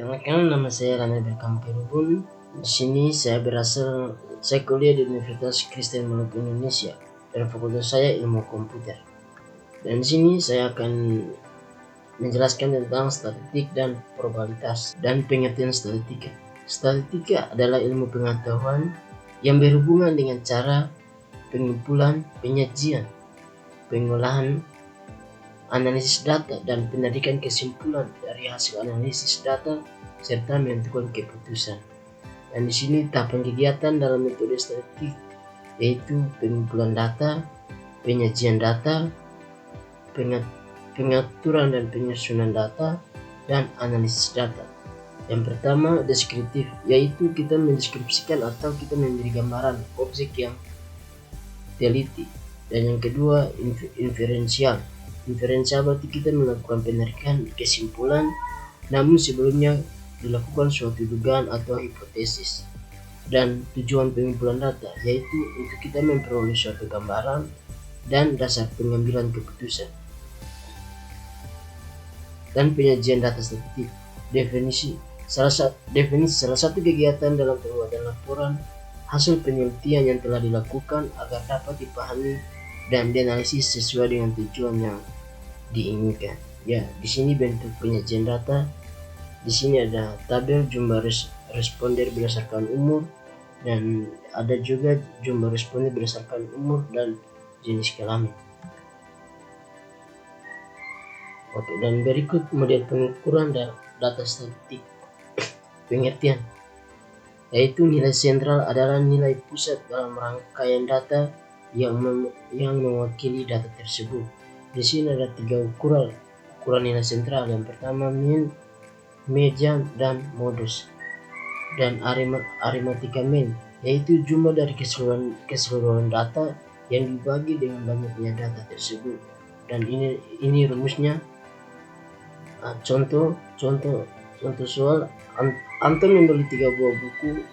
Perkenalkan, nama saya Rana Berkamperubun. Di sini saya kuliah di Universitas Kristen Maluku Indonesia dan fakultas saya Ilmu Komputer. Dan di sini saya akan menjelaskan tentang statistik dan probabilitas dan pengertian statistika. Statistika adalah ilmu pengetahuan yang berhubungan dengan cara pengumpulan, penyajian, pengolahan, analisis data, dan penarikan kesimpulan dari hasil analisis data serta menentukan keputusan. Dan di sini tahapan kegiatan dalam metode statistik yaitu pengumpulan data, penyajian data, pengaturan dan penyusunan data, dan analisis data. Yang pertama, deskriptif, yaitu kita mendeskripsikan atau kita memberi gambaran objek yang teliti. Dan yang kedua, inferensial. Inferensial berarti kita melakukan penarikan kesimpulan namun sebelumnya dilakukan suatu dugaan atau hipotesis. Dan tujuan pengumpulan data yaitu untuk kita memperoleh suatu gambaran dan dasar pengambilan keputusan. Dan penyajian data statistik. Definisi salah satu kegiatan dalam pembuatan laporan hasil penelitian yang telah dilakukan agar dapat dipahami dan dianalisis sesuai dengan tujuan yang diinginkan. Ya, di sini bentuk penyajian data. Di sini ada tabel jumlah responden berdasarkan umur, dan ada juga jumlah responden berdasarkan umur dan jenis kelamin. Oke, dan berikut model pengukuran data statistik. Pengertian, yaitu nilai sentral adalah nilai pusat dalam rangkaian data yang mewakili data tersebut. Di sini ada 3 ukuran nilai sentral. Yang pertama mean, median, dan modus. Dan aritmatika mean, yaitu jumlah dari keseluruhan data yang dibagi dengan banyaknya data tersebut. Dan ini rumusnya. Contoh soal, Anton membeli 3 buah buku.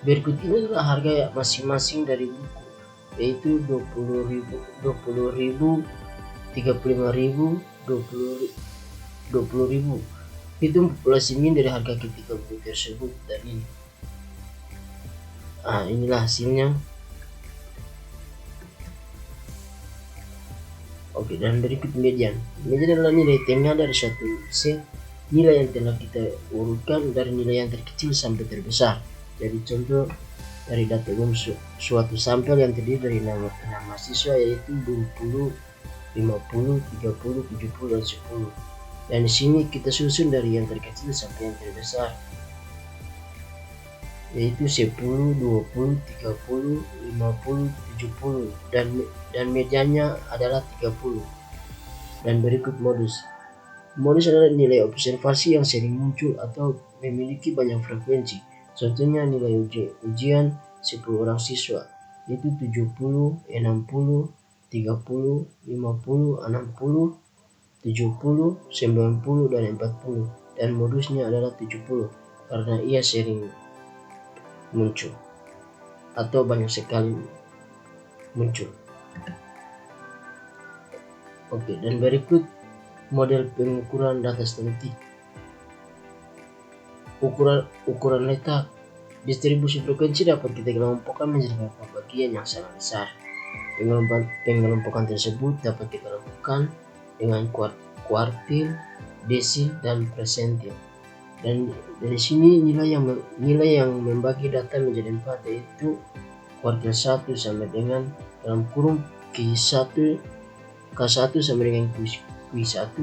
Berikut ini adalah harga masing-masing dari buku, yaitu 20.000, 35.000, 20.000. Hitung populasi min dari harga ketiga buku tersebut. Dan inilah hasilnya. Oke, dan berikut median. Median adalah nilai tengah dari suatu set nilai yang telah kita urutkan dari nilai yang terkecil sampai terbesar. Jadi contoh dari data umum suatu sampel yang terdiri dari 6 mahasiswa, yaitu 20, 50, 30, 70, dan 10. Dan di sini kita susun dari yang terkecil sampai yang terbesar, yaitu 10, 20, 30, 50, 70, dan mediannya adalah 30. Dan berikut modus. Modus adalah nilai observasi yang sering muncul atau memiliki banyak frekuensi. Contohnya nilai ujian 10 orang siswa, yaitu 70, 60, 30, 50, 60, 70, 90, dan 40. Dan modusnya adalah 70 karena ia sering muncul atau banyak sekali muncul. Oke, dan berikut model pengukuran data statistik. Ukuran letak. Distribusi frekuensi dapat kita kelompokkan menjadi beberapa bagian yang sangat besar. Pengelompokan tersebut dapat kita lakukan dengan kuartil, desil, dan persentil. Dan dari sini nilai yang membagi data menjadi 4, yaitu kuartil 1 sama dengan dalam kurung K1 sama dengan Q1,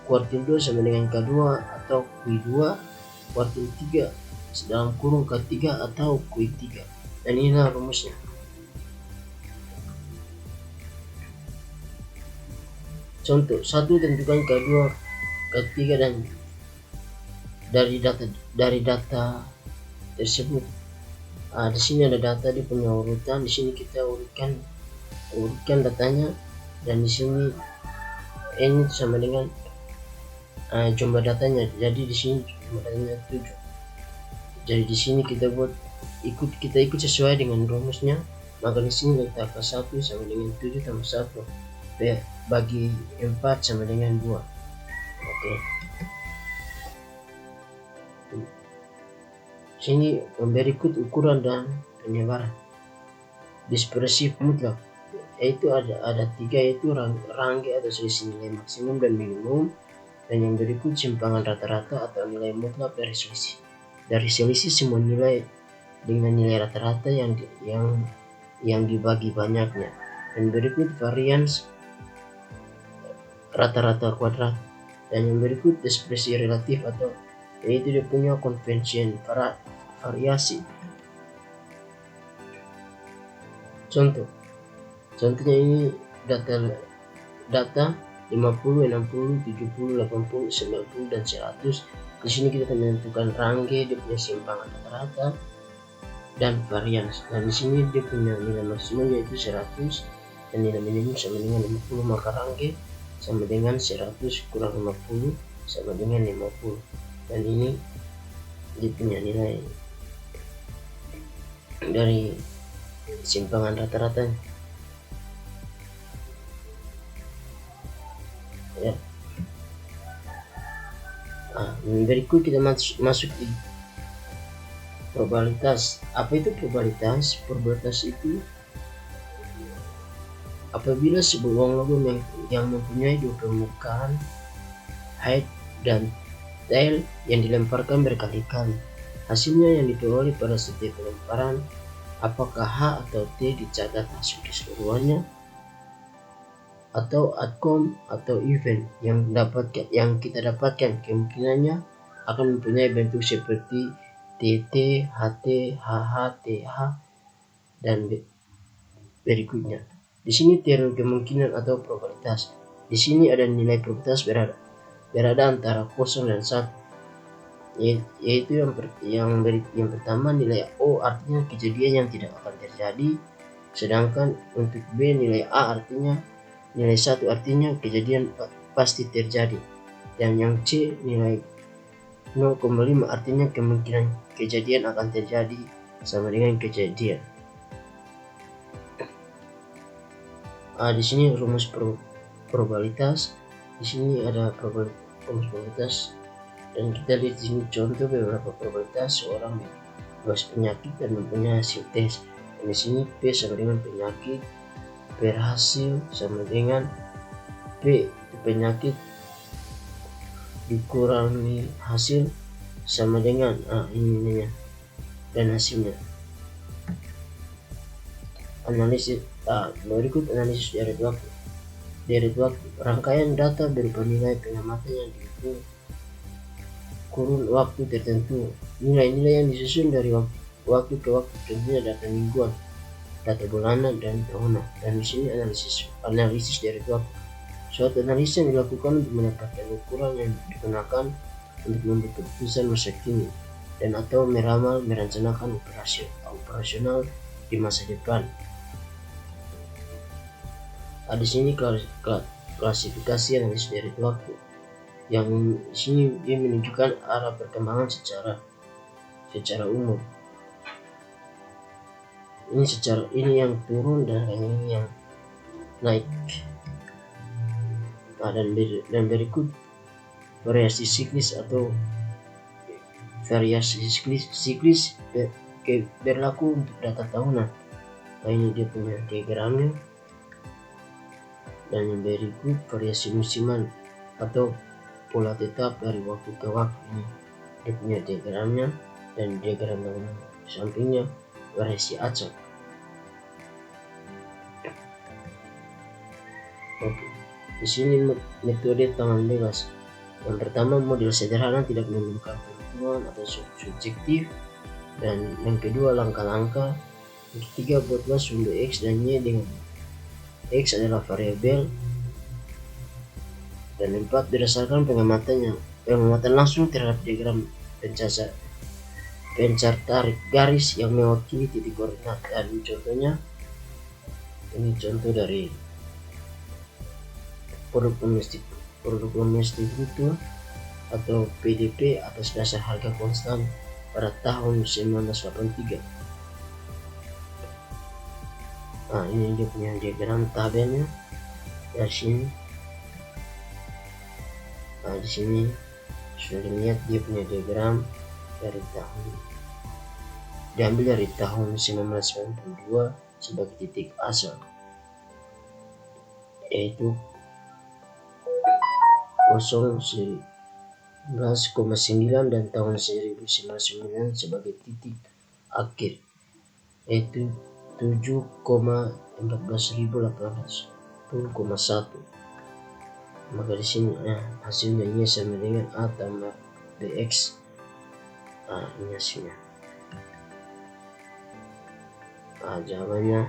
kuartil 2 sama dengan K2 atau Q2, kuartil 3 dalam kurung K3 atau Q3. Dan inilah rumusnya. Contoh 1, tentukan K2, K3 dan dari data tersebut. Di sini ada data di punya urutan. Di sini kita urutkan datanya, dan di sini ini sama dengan jumlah datanya. Jadi di sini jumlah datanya 7. Jadi di sini kita ikut sesuai dengan rumusnya. Maka di sini letak K1 sama dengan 7 tambah 1 bagi 4 sama dengan 2. Oke. Sini berikut ukuran dan penyebaran. Dispersif mutlak, yaitu ada tiga, yaitu rangge atau selisih nilai maksimum dan minimum, dan yang berikut simpangan rata-rata atau nilai mutlak dari selisih. Dari selisih semua nilai dengan nilai rata-rata yang dibagi banyaknya. Dan berikut varians rata-rata kuadrat. Dan yang berikut dispersi relatif, atau yaitu dia punya konvensi variasi. Contohnya ini data 50, 60, 70, 80, 90 dan 100. Di sini kita akan menentukan rangge, dia punya simpangan rata-rata dan varians. Dan di sini dia punya nilai maksimum yaitu 100 dan nilai minimum sama dengan 50, maka rangge sama dengan 100 kurang 50 sama dengan 50. Dan ini dia punya nilai dari simpangan rata-rata. Ya. Berikut kita masuk di probabilitas. Apa itu probabilitas? Probabilitas itu apabila sebuah logam yang mempunyai dua permukaan, head dan tail, yang dilemparkan berkali-kali. Hasilnya yang diperoleh pada setiap pelemparan, apakah H atau T dicatat hasil keseluruhannya, atau outcome atau event yang kita dapatkan, kemungkinannya akan mempunyai bentuk seperti TT, HT, HH, TH dan berikutnya. Di sini teori kemungkinan atau probabilitas. Di sini ada nilai probabilitas berada antara 0 dan 1. Yaitu yang pertama nilai O artinya kejadian yang tidak akan terjadi, sedangkan untuk B nilai A artinya nilai 1 artinya kejadian pasti terjadi, dan yang C nilai 0,5 artinya kemungkinan kejadian akan terjadi sama dengan kejadian. Di sini rumus probabilitas. Di sini ada rumus probabilitas, dan kita lihat di sini contoh beberapa probabilitas seorang bebas penyakit dan mempunyai hasil tes. Dan di sini P sama dengan penyakit per hasil sama dengan P penyakit dikurangi hasil sama dengan ininya dan hasilnya. Analisis berikut analisis deret waktu. Rangkaian data berupa nilai pengamatan yang dihitung kurun waktu tertentu. Nilai-nilai yang disusun dari waktu ke waktu, contohnya data mingguan, data bulanan dan tahunan. Dan di sini analisis deret waktu. Suatu analisis yang dilakukan untuk mendapatkan ukuran yang digunakan untuk membuat keputusan masa kini dan atau merencanakan operasional di masa depan. Di sini klasifikasi analisis deret waktu. Yang di sini dia menunjukkan arah perkembangan secara umum. Ini yang turun dan ini yang naik. Dan berikut variasi siklis atau variasi siklis berlaku untuk data tahunan. Ini dia punya diagramnya. Dan yang berikut variasi musiman atau pola tetap dari waktu ke waktu. Ini dia punya diagramnya, dan diagram yang sampingnya variasi acak. Oke. Di sini metode tangan bebas. Yang pertama, model sederhana tidak memerlukan perhitungan atau subjektif. Dan yang kedua, langkah-langkah. Yang ketiga, buatlah sumber X dan Y dengan X adalah variabel. Dan 4, berdasarkan pengamatan langsung terhadap diagram pencar tarik garis yang mewakili titik koordinat. Dan contohnya, ini contoh dari produk domestik bruto atau PDB atas dasar harga konstan pada tahun 1983. Ini dia punya diagram tabelnya dari sini. Di sini sudah dilihat dia punya diagram dari tahun diambil dari tahun 1992 sebagai titik asal, yaitu 0,11,9 dan tahun 1999 sebagai titik akhir, yaitu 7,14.800,1. Maka di sini hasilnya Y sama dengan A tambah BX. Ini hasilnya. Jawabannya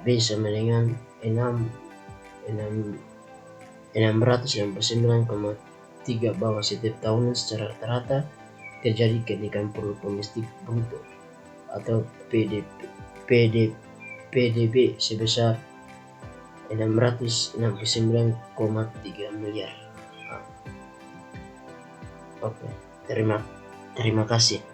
B sama dengan 669,3 bahwa setiap tahun secara rata-rata terjadi kenaikan produk domestik bruto atau PDB sebesar 669,3 miliar. Oke, terima kasih.